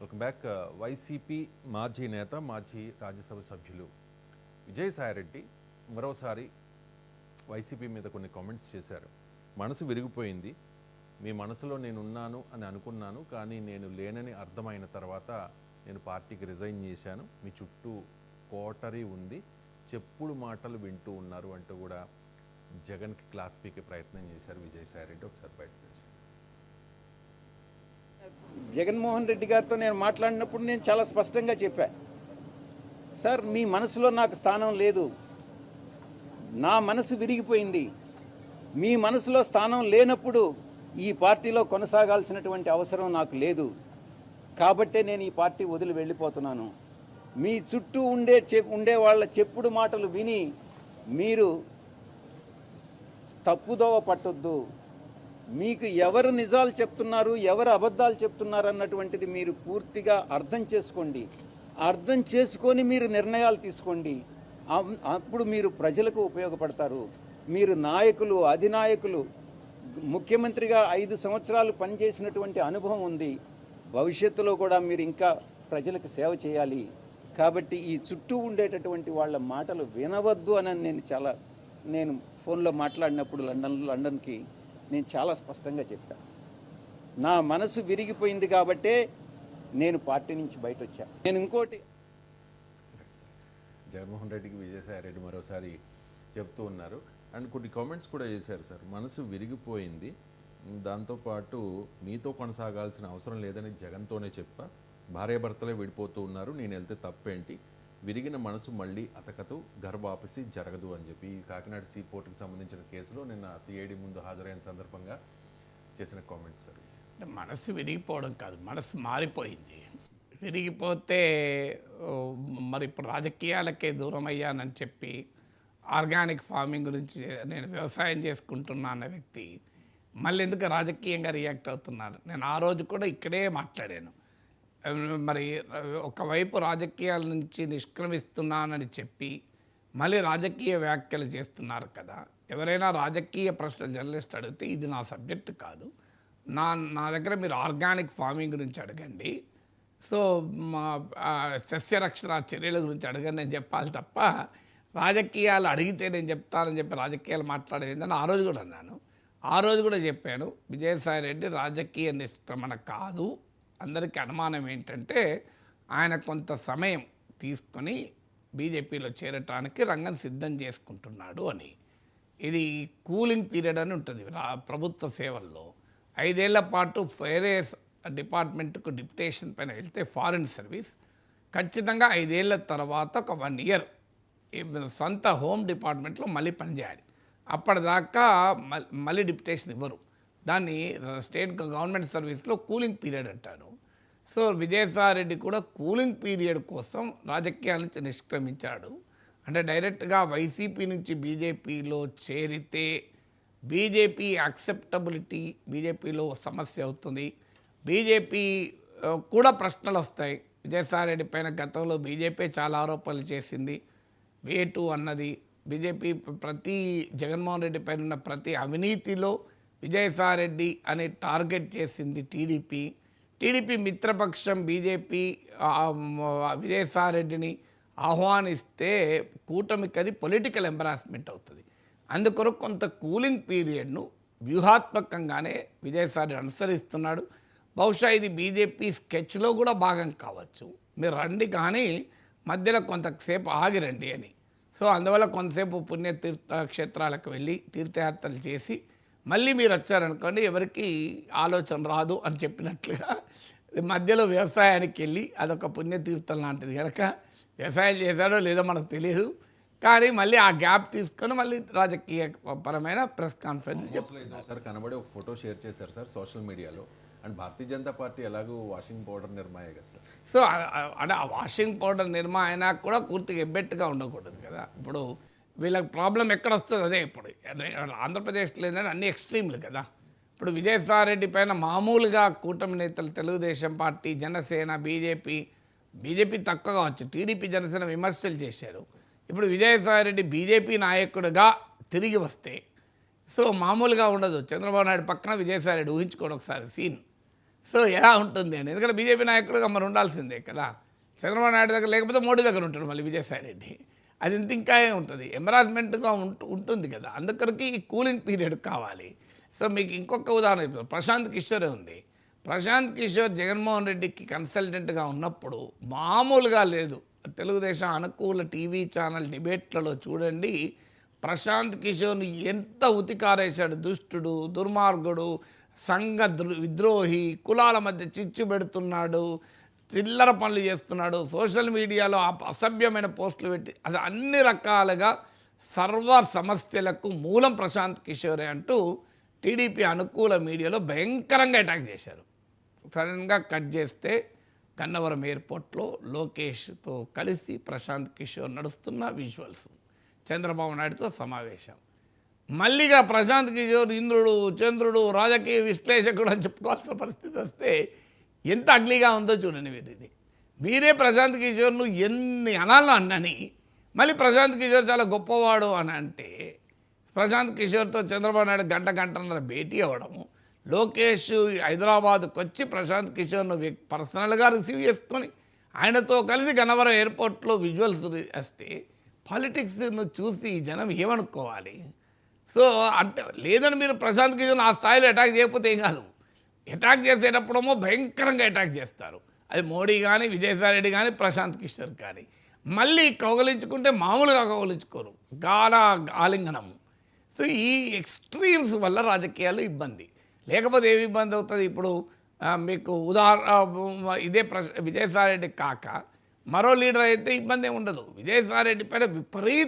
Welcome back. YCP మాజీ నేత మాజీ రాజ్యసభ సభ్యులు విజయసాయిరెడ్డి మరోసారి వైసీపీ మీద కొన్ని కామెంట్స్ చేశారు. మనసు విరిగిపోయింది, మీ మనసులో నేనున్నాను అని అనుకున్నాను, కానీ నేను లేనని అర్థమైన తర్వాత నేను పార్టీకి రిజైన్ చేశాను. మీ చుట్టూ కోటరీ ఉంది, చెప్పుడు మాటలు వింటూ ఉన్నారు అంటూ కూడా జగన్కి క్లాస్ పీకే ప్రయత్నం చేశారు విజయసాయిరెడ్డి. ఒకసారి బయటకు వచ్చి జగన్మోహన్ రెడ్డి గారితో నేను మాట్లాడినప్పుడు నేను చాలా స్పష్టంగా చెప్పా, సార్ మీ మనసులో నాకు స్థానం లేదు, నా మనసు విరిగిపోయింది. మీ మనసులో స్థానం లేనప్పుడు ఈ పార్టీలో కొనసాగాల్సినటువంటి అవసరం నాకు లేదు, కాబట్టే నేను ఈ పార్టీ వదిలి వెళ్ళిపోతున్నాను. మీ చుట్టూ ఉండే వాళ్ళ చెప్పుడు మాటలు విని మీరు తప్పుదోవ పట్టొద్దు. మీకు ఎవరు నిజాలు చెప్తున్నారు, ఎవరు అబద్ధాలు చెప్తున్నారు అన్నటువంటిది మీరు పూర్తిగా అర్థం చేసుకోండి. అర్థం చేసుకొని మీరు నిర్ణయాలు తీసుకోండి. అప్పుడు మీరు ప్రజలకు ఉపయోగపడతారు. మీరు నాయకులు, అధినాయకులు, ముఖ్యమంత్రిగా 5 సంవత్సరాలు పనిచేసినటువంటి అనుభవం ఉంది. భవిష్యత్తులో కూడా మీరు ఇంకా ప్రజలకు సేవ చేయాలి. కాబట్టి ఈ చుట్టూ ఉండేటటువంటి వాళ్ళ మాటలు వినవద్దు అని నేను ఫోన్లో మాట్లాడినప్పుడు లండన్కి నేను చాలా స్పష్టంగా చెప్పాను. నా మనసు విరిగిపోయింది కాబట్టే నేను పార్టీ నుంచి బయట వచ్చా. నేను ఇంకోటి జగన్మోహన్ రెడ్డికి విజయసాయిరెడ్డి మరోసారి చెప్తూ ఉన్నారు. అండ్ కొన్ని కామెంట్స్ కూడా చేశారు. సార్ మనసు విరిగిపోయింది, దాంతోపాటు మీతో కొనసాగాల్సిన అవసరం లేదని జగన్తోనే చెప్పా, భార్యాభర్తలే విడిపోతూ ఉన్నారు, నేను వెళ్తే తప్పేంటి, విరిగిన మనసు మళ్ళీ అతకదు, గర్భాపసి జరగదు అని చెప్పి కాకినాడ సీ పోర్టుకి సంబంధించిన కేసులో నిన్న సిఐడి ముందు హాజరైన సందర్భంగా చేసిన కామెంట్స్. సార్ మనసు విరిగిపోవడం కాదు, మనసు మారిపోయింది. విరిగిపోతే మరి ఇప్పుడు రాజకీయాలకే దూరం అయ్యానని చెప్పి ఆర్గానిక్ ఫార్మింగ్ గురించి నేను వ్యవసాయం చేసుకుంటున్నా అన్న వ్యక్తి మళ్ళీ ఎందుకు రాజకీయంగా రియాక్ట్ అవుతున్నారు? నేను ఆ రోజు కూడా ఇక్కడే మాట్లాడాను. మరి ఒకవైపు రాజకీయాల నుంచి నిష్క్రమిస్తున్నానని చెప్పి మళ్ళీ రాజకీయ వ్యాఖ్యలు చేస్తున్నారు కదా. ఎవరైనా రాజకీయ ప్రశ్నలు జర్నలిస్ట్ అడిగితే ఇది నా సబ్జెక్ట్ కాదు, నా దగ్గర మీరు ఆర్గానిక్ ఫార్మింగ్ గురించి అడగండి, సో మా సస్యరక్షణ చర్యల గురించి అడగండి నేను చెప్పాలి తప్ప రాజకీయాలు అడిగితే నేను చెప్తానని చెప్పి రాజకీయాలు మాట్లాడేది ఏంటని ఆ రోజు కూడా అన్నాను. ఆ రోజు కూడా చెప్పాను, విజయసాయిరెడ్డి రాజకీయ నిష్క్రమణ కాదు. అందరికీ అనుమానం ఏంటంటే ఆయన కొంత సమయం తీసుకొని బీజేపీలో చేరటానికి రంగం సిద్ధం చేసుకుంటున్నాడు అని. ఇది కూలింగ్ పీరియడ్ అని ఉంటుంది ప్రభుత్వ సేవల్లో. 5 ఏళ్ల పాటు వేరే డిపార్ట్మెంట్కు డిప్యుటేషన్ పైన వెళ్తే ఫారిన్ సర్వీస్ ఖచ్చితంగా 5 ఏళ్ల తర్వాత ఒక 1 ఇయర్ సొంత హోమ్ డిపార్ట్మెంట్లో మళ్ళీ పనిచేయాలి. అప్పటిదాకా మళ్ళీ డిప్యుటేషన్ ఇవ్వరు. దాన్ని స్టేట్ గవర్నమెంట్ సర్వీస్లో కూలింగ్ పీరియడ్ అంటారు. సో విజయసాయిరెడ్డి కూడా కూలింగ్ పీరియడ్ కోసం రాజకీయాల నుంచి నిష్క్రమించాడు. అంటే డైరెక్ట్గా వైసీపీ నుంచి బీజేపీలో చేరితే బీజేపీ యాక్సెప్టబిలిటీ బీజేపీలో సమస్య అవుతుంది. బీజేపీ కూడా ప్రశ్నలు వస్తాయి. విజయసాయిరెడ్డి పైన గతంలో బీజేపీ చాలా ఆరోపణలు చేసింది. వేటు అన్నది బీజేపీ జగన్మోహన్ రెడ్డి పైన ఉన్న ప్రతి అవినీతిలో విజయసాయిరెడ్డి అని టార్గెట్ చేసింది టీడీపీ మిత్రపక్షం. బీజేపీ విజయసాయిరెడ్డిని ఆహ్వానిస్తే కూటమికి అది పొలిటికల్ ఎంబరాస్మెంట్ అవుతుంది. అందుకొరకు కొంత కూలింగ్ పీరియడ్ను వ్యూహాత్మకంగానే విజయసాయిరెడ్డి అనుసరిస్తున్నాడు. బహుశా ఇది బీజేపీ స్కెచ్లో కూడా భాగం కావచ్చు. మీరు రండి కానీ మధ్యలో కొంతసేపు ఆగిరండి అని. సో అందువల్ల కొంతసేపు పుణ్యతీర్థ క్షేత్రాలకు వెళ్ళి తీర్థయాత్రలు చేసి మళ్ళీ మీరు వచ్చారనుకోండి ఎవరికి ఆలోచన రాదు అని చెప్పినట్లుగా మధ్యలో వ్యవసాయానికి వెళ్ళి అదొక పుణ్యతీర్థం లాంటిది కనుక వ్యవసాయం చేశాడో లేదో మనకు తెలియదు, కానీ మళ్ళీ ఆ గ్యాప్ తీసుకొని మళ్ళీ రాజకీయ పరమైన ప్రెస్ కాన్ఫరెన్స్ చెప్తున్నారు. సార్ కనబడి ఒక ఫోటో షేర్ చేశారు సార్ సోషల్ మీడియాలో. అండ్ భారతీయ జనతా పార్టీ ఎలాగో వాషింగ్ పౌడర్ నిర్మాయ కదా సార్. సో అంటే ఆ వాషింగ్ పౌడర్ నిర్మా అయినా కూడా పూర్తిగా ఎబ్బెట్టుగా ఉండకూడదు కదా. ఇప్పుడు వీళ్ళకి ప్రాబ్లం ఎక్కడ వస్తుంది అదే. ఇప్పుడు ఆంధ్రప్రదేశ్లో ఏంటంటే అన్ని ఎక్స్ట్రీమ్లు కదా. ఇప్పుడు విజయసాయిరెడ్డి పైన మామూలుగా కూటమి నేతలు తెలుగుదేశం పార్టీ, జనసేన, బీజేపీ తక్కువ కావచ్చు, టీడీపీ, జనసేన విమర్శలు చేశారు. ఇప్పుడు విజయసాయిరెడ్డి బీజేపీ నాయకుడిగా తిరిగి వస్తే సో మామూలుగా ఉండదు. చంద్రబాబు నాయుడు పక్కన విజయసాయిరెడ్డి ఊహించుకోండి ఒకసారి సీన్. సో సో ఎలా ఉంటుంది అని, ఎందుకంటే బీజేపీ నాయకుడుగా మరి ఉండాల్సిందే కదా. చంద్రబాబు నాయుడు దగ్గర లేకపోతే మోడీ దగ్గర ఉంటాడు మళ్ళీ విజయసాయి రెడ్డి. అది ఇంకా ఉంటుంది, ఎంబరాస్మెంట్గా ఉంటుంది కదా. అందుకరికి ఈ కూలింగ్ పీరియడ్ కావాలి. సో మీకు ఇంకొక ఉదాహరణ చెప్తాను. ప్రశాంత్ కిషోరే ఉంది. ప్రశాంత్ కిషోర్ జగన్మోహన్ రెడ్డికి కన్సల్టెంట్గా ఉన్నప్పుడు మామూలుగా లేదు. తెలుగుదేశం అనుకూల టీవీ ఛానల్ డిబేట్లలో చూడండి, ప్రశాంత్ కిషోర్ని ఎంత ఉతికారేశాడు. దుష్టుడు, దుర్మార్గుడు, సంఘ విద్రోహి, కులాల మధ్య చిచ్చు పెడుతున్నాడు, చిల్లర పనులు చేస్తున్నాడు, సోషల్ మీడియాలో అసభ్యమైన పోస్టులు పెట్టి, అది అన్ని రకాలుగా సర్వ సమస్యలకు మూలం ప్రశాంత్ కిషోరే అంటూ టీడీపీ అనుకూల మీడియాలో భయంకరంగా అటాక్ చేశారు. సడన్గా కట్ చేస్తే గన్నవరం ఎయిర్పోర్ట్లో లోకేష్తో కలిసి ప్రశాంత్ కిషోర్ నడుస్తున్న విజువల్స్, చంద్రబాబు నాయుడుతో సమావేశం. మళ్ళీగా ప్రశాంత్ కిషోర్ ఇంద్రుడు చంద్రుడు రాజకీయ విశ్లేషకుడు అని చెప్పుకోవాల్సిన పరిస్థితి వస్తే ఎంత అగ్లీగా ఉందో చూడండి మీరు. ఇది మీరే ప్రశాంత్ కిషోర్ను ఎన్ని అనాలను అన్నని మళ్ళీ ప్రశాంత్ కిషోర్ చాలా గొప్పవాడు అని అంటే, ప్రశాంత్ కిషోర్తో చంద్రబాబు నాయుడు గంటన్నర భేటీ అవ్వడము, లోకేష్ హైదరాబాద్కి వచ్చి ప్రశాంత్ కిషోర్ను పర్సనల్గా రిసీవ్ చేసుకొని ఆయనతో కలిసి గన్నవరం ఎయిర్పోర్ట్లో విజువల్స్ వస్తే పాలిటిక్స్ను చూసి జనం ఏమనుకోవాలి? సో అంటే లేదని మీరు ప్రశాంత్ కిషోర్ని ఆ స్థాయిలో అటాక్ చేయకపోతే ఏం కాదు. అటాక్ చేసేటప్పుడేమో భయంకరంగా అటాక్ చేస్తారు. అది మోడీ కానీ, విజయసాయి రెడ్డి కానీ, ప్రశాంత్ కిషోర్ కానీ. మళ్ళీ కౌగలించుకుంటే మామూలుగా కౌగలించుకోరు, ఆలింగనము. సో ఈ ఎక్స్ట్రీమ్స్ వల్ల రాజకీయాలు ఇబ్బంది. లేకపోతే ఏమి ఇబ్బంది అవుతుంది? ఇప్పుడు మీకు ఇదే విజయసాయి రెడ్డి కాక మరో లీడర్ అయితే ఇబ్బంది ఏమి ఉండదు. విజయసాయి రెడ్డి పైన విపరీత